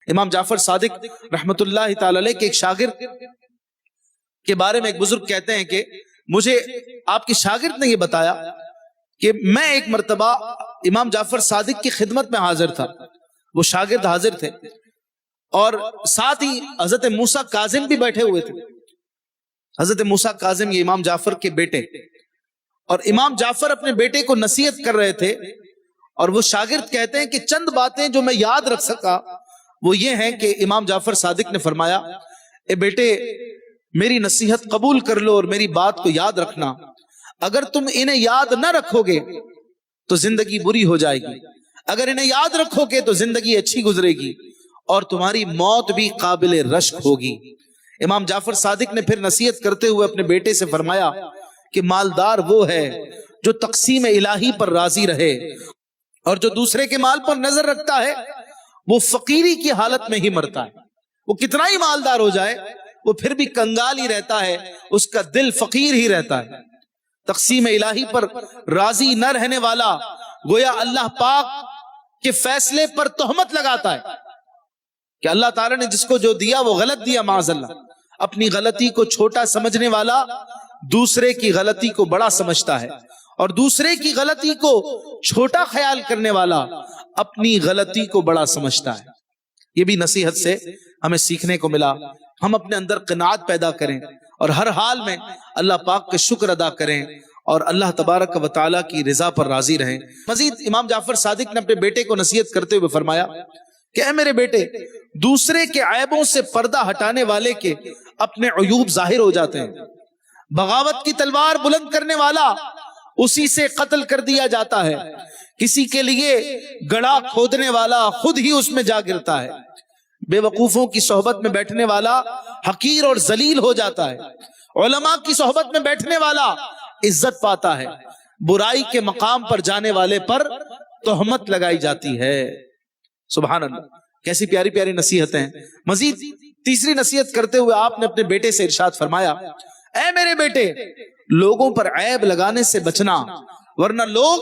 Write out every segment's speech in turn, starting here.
امام جعفر صادق رحمت اللہ تعالی علیہ کے ایک شاگرد کے بارے میں ایک بزرگ کہتے ہیں کہ مجھے آپ کے شاگرد نے یہ بتایا کہ میں ایک مرتبہ امام جعفر صادق کی خدمت میں حاضر تھا، وہ شاگرد حاضر تھے اور ساتھ ہی حضرت موسیٰ کاظم بھی بیٹھے ہوئے تھے۔ حضرت موسیٰ کاظم یہ امام جعفر کے بیٹے، اور امام جعفر اپنے بیٹے کو نصیحت کر رہے تھے، اور وہ شاگرد کہتے ہیں کہ چند باتیں جو میں یاد رکھ سکا وہ یہ ہیں کہ امام جعفر صادق نے فرمایا، اے بیٹے میری نصیحت قبول کر لو اور میری بات کو یاد رکھنا، اگر تم انہیں یاد نہ رکھو گے تو زندگی بری ہو جائے گی، اگر انہیں یاد رکھو گے تو زندگی اچھی گزرے گی اور تمہاری موت بھی قابل رشک ہوگی۔ امام جعفر صادق نے پھر نصیحت کرتے ہوئے اپنے بیٹے سے فرمایا کہ مالدار وہ ہے جو تقسیم الہی پر راضی رہے، اور جو دوسرے کے مال پر نظر رکھتا ہے وہ فقیری کی حالت میں ہی مرتا ہے۔ وہ کتنا ہی مالدار ہو جائے وہ پھر بھی کنگال ہی رہتا ہے، اس کا دل فقیر ہی رہتا ہے۔ تقسیم الہی پر راضی نہ رہنے والا گویا اللہ پاک کے فیصلے پر تہمت لگاتا ہے کہ اللہ تعالیٰ نے جس کو جو دیا وہ غلط دیا، معاذ اللہ۔ اپنی غلطی کو چھوٹا سمجھنے والا دوسرے کی غلطی کو بڑا سمجھتا ہے، اور دوسرے کی غلطی کو چھوٹا خیال کرنے والا اپنی غلطی کو بڑا سمجھتا ہے۔ یہ بھی نصیحت سے ہمیں سیکھنے کو ملا۔ ہم اپنے اندر قناعت پیدا کریں اور ہر حال میں اللہ پاک کا شکر ادا کریں اور اللہ تبارک و تعالیٰ کی رضا پر راضی رہیں۔ مزید امام جعفر صادق نے اپنے بیٹے کو نصیحت کرتے ہوئے فرمایا کہ اے میرے بیٹے، دوسرے کے عیبوں سے پردہ ہٹانے والے کے اپنے عیوب ظاہر ہو جاتے ہیں۔ بغاوت کی تلوار بلند کرنے والا اسی سے قتل کر دیا جاتا ہے، کسی کے لیے گڑھا کھودنے والا خود ہی اس میں جا گرتا ہے، بے وقوفوں کی صحبت میں بیٹھنے والا حقیر اور ذلیل ہو جاتا ہے، علماء کی صحبت میں بیٹھنے والا عزت پاتا ہے، برائی کے مقام پر جانے والے پر تہمت لگائی جاتی ہے۔ سبحان اللہ، کیسی پیاری پیاری نصیحتیں ہیں۔ مزید تیسری نصیحت کرتے ہوئے آپ نے اپنے بیٹے سے ارشاد فرمایا، اے میرے بیٹے لوگوں پر عیب لگانے سے بچنا، ورنہ لوگ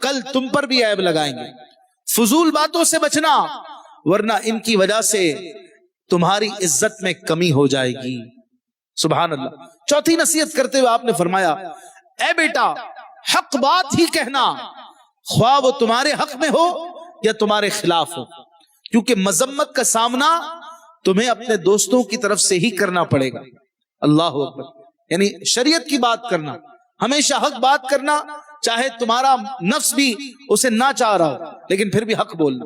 کل تم پر بھی عیب لگائیں گے۔ فضول باتوں سے بچنا، ورنہ ان کی وجہ سے تمہاری عزت میں کمی ہو جائے گی۔ سبحان اللہ۔ چوتھی نصیحت کرتے ہوئے آپ نے فرمایا، اے بیٹا حق بات ہی کہنا، خواہ وہ تمہارے حق میں ہو یا تمہارے خلاف ہو، کیونکہ مذمت کا سامنا تمہیں اپنے دوستوں کی طرف سے ہی کرنا پڑے گا۔ اللہ اکبر، یعنی شریعت کی بات کرنا، ہمیشہ حق بات کرنا، چاہے تمہارا نفس بھی اسے نہ چاہ رہا ہو لیکن پھر بھی حق بولنا۔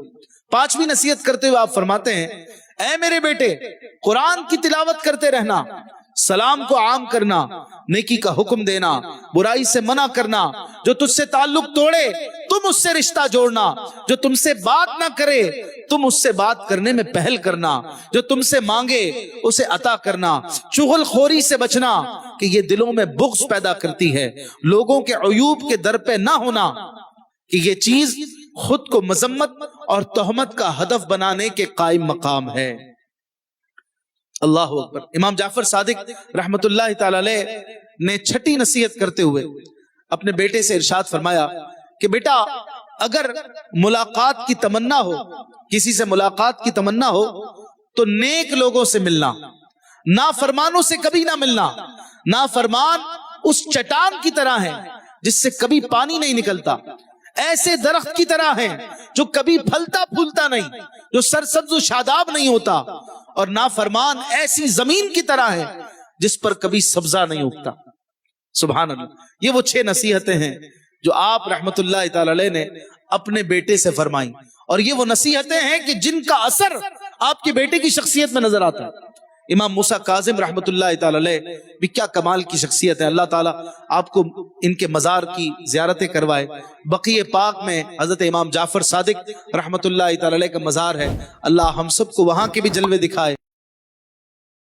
پانچویں نصیحت کرتے ہوئے آپ فرماتے ہیں، اے میرے بیٹے قرآن کی تلاوت کرتے رہنا، سلام کو عام کرنا، نیکی کا حکم دینا، برائی سے منع کرنا، جو تجھ سے تعلق توڑے تم اس سے رشتہ جوڑنا، جو تم سے بات نہ کرے تم اس سے بات کرنے میں پہل کرنا، جو تم سے مانگے اسے عطا کرنا، چغل خوری سے بچنا کہ یہ دلوں میں بغض پیدا کرتی ہے، لوگوں کے عیوب کے در پہ نہ ہونا کہ یہ چیز خود کو مذمت اور تہمت کا ہدف بنانے کے قائم مقام ہے۔ اللہ اکبر۔ امام جعفر صادق رحمت اللہ تعالی علیہ نے چھٹی نصیحت کرتے ہوئے اپنے بیٹے سے ارشاد فرمایا کہ بیٹا اگر ملاقات کی تمنا ہو، کسی سے ملاقات کی تمنا ہو تو نیک لوگوں سے ملنا، نافرمانوں سے کبھی نہ ملنا۔ نافرمان اس چٹان کی طرح ہے جس سے کبھی پانی نہیں نکلتا، ایسے درخت کی طرح ہیں جو کبھی پھلتا پھولتا نہیں، جو سرسبز و شاداب نہیں ہوتا، اور نافرمان ایسی زمین کی طرح ہے جس پر کبھی سبزہ نہیں اگتا۔ سبحان اللہ۔ یہ وہ 6 نصیحتیں ہیں جو آپ رحمت اللہ تعالی علیہ نے اپنے بیٹے سے فرمائیں، اور یہ وہ نصیحتیں ہیں کہ جن کا اثر آپ کے بیٹے کی شخصیت میں نظر آتا ہے۔ امام موسیٰ کاظم رحمت اللہ تعالی علیہ بھی کیا کمال کی شخصیت ہے۔ اللہ تعالیٰ آپ کو ان کے مزار کی زیارتیں کروائے۔ بقیع پاک میں حضرت امام جعفر صادق رحمت اللہ تعالی علیہ کا مزار ہے، اللہ ہم سب کو وہاں کے بھی جلوے دکھائے۔